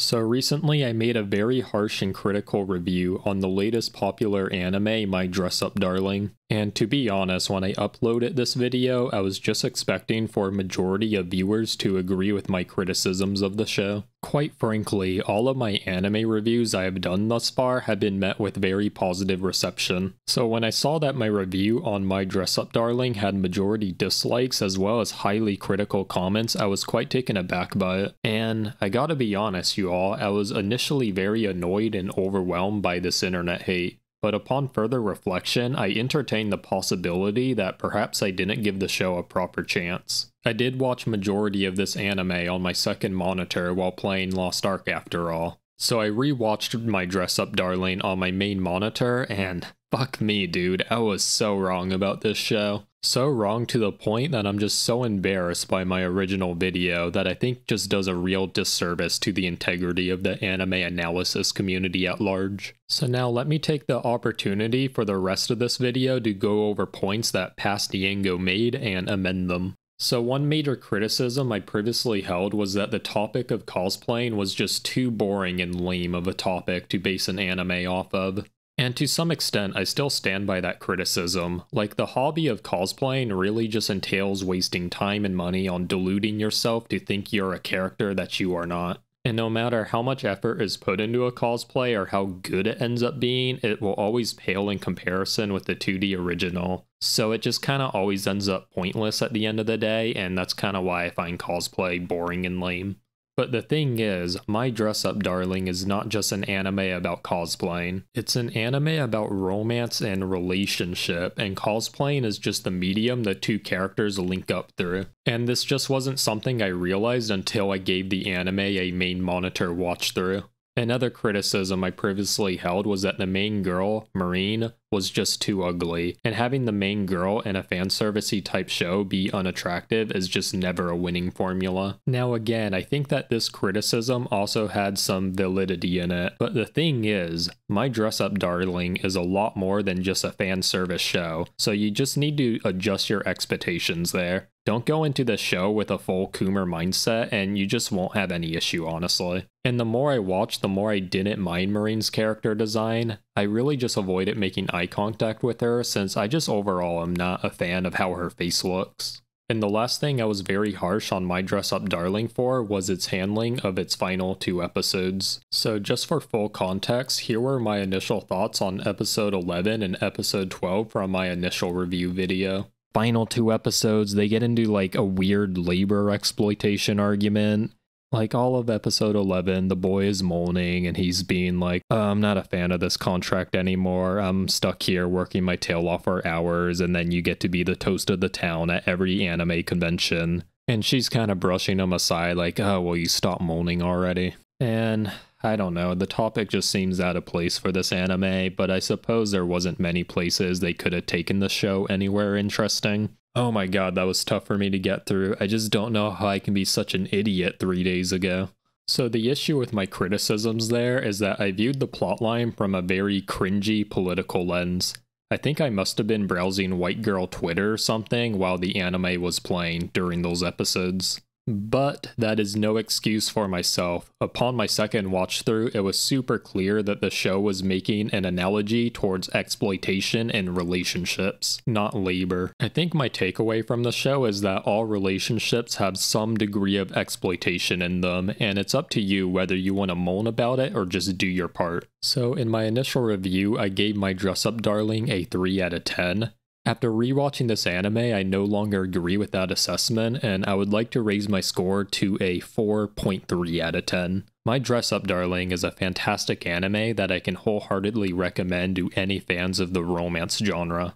So recently I made a very harsh and critical review on the latest popular anime, My Dress Up Darling. And to be honest, when I uploaded this video, I was just expecting for a majority of viewers to agree with my criticisms of the show. Quite frankly, all of my anime reviews I have done thus far have been met with very positive reception. So when I saw that my review on My Dress Up Darling had majority dislikes as well as highly critical comments, I was quite taken aback by it. And I gotta be honest, you all, I was initially very annoyed and overwhelmed by this internet hate. But upon further reflection, I entertained the possibility that perhaps I didn't give the show a proper chance. I did watch majority of this anime on my second monitor while playing Lost Ark after all. So I rewatched My Dress Up Darling on my main monitor and fuck me dude, I was so wrong about this show. So wrong to the point that I'm just so embarrassed by my original video that I think just does a real disservice to the integrity of the anime analysis community at large. So now let me take the opportunity for the rest of this video to go over points that Past Yango made and amend them. So one major criticism I previously held was that the topic of cosplaying was just too boring and lame of a topic to base an anime off of. And to some extent, I still stand by that criticism. Like, the hobby of cosplaying really just entails wasting time and money on deluding yourself to think you're a character that you are not. And no matter how much effort is put into a cosplay or how good it ends up being, it will always pale in comparison with the 2D original. So it just kind of always ends up pointless at the end of the day, and that's kind of why I find cosplay boring and lame. But the thing is, My Dress Up Darling is not just an anime about cosplaying. It's an anime about romance and relationship, and cosplaying is just the medium the two characters link up through. And this just wasn't something I realized until I gave the anime a main monitor watch through. Another criticism I previously held was that the main girl, Marine, was just too ugly, and having the main girl in a fanservice-y type show be unattractive is just never a winning formula. Now again, I think that this criticism also had some validity in it, but the thing is, My Dress Up Darling is a lot more than just a fan service show, so you just need to adjust your expectations there. Don't go into the show with a full Coomer mindset and you just won't have any issue, honestly. And the more I watched, the more I didn't mind Marine's character design. I really just avoided making eye contact with her since I just overall am not a fan of how her face looks. And the last thing I was very harsh on My Dress Up Darling for was its handling of its final 2 episodes. So just for full context, here were my initial thoughts on episode 11 and episode 12 from my initial review video. Final 2 episodes, they get into like a weird labor exploitation argument. Like all of episode 11, the boy is moaning and he's being like, I'm not a fan of this contract anymore. I'm stuck here working my tail off for hours, and then you get to be the toast of the town at every anime convention. And she's kind of brushing him aside like, oh, will you stop moaning already? And I don't know, the topic just seems out of place for this anime, but I suppose there wasn't many places they could have taken the show anywhere interesting. Oh my god, that was tough for me to get through. I just don't know how I can be such an idiot 3 days ago. So the issue with my criticisms there is that I viewed the plotline from a very cringy political lens. I think I must have been browsing white girl Twitter or something while the anime was playing during those episodes. But that is no excuse for myself. Upon my second watch through, it was super clear that the show was making an analogy towards exploitation and relationships, not labor. I think my takeaway from the show is that all relationships have some degree of exploitation in them, and it's up to you whether you want to moan about it or just do your part. So in my initial review, I gave My Dress Up Darling a 3 out of 10. After rewatching this anime, I no longer agree with that assessment, and I would like to raise my score to a 4.3 out of 10. My Dress Up Darling is a fantastic anime that I can wholeheartedly recommend to any fans of the romance genre.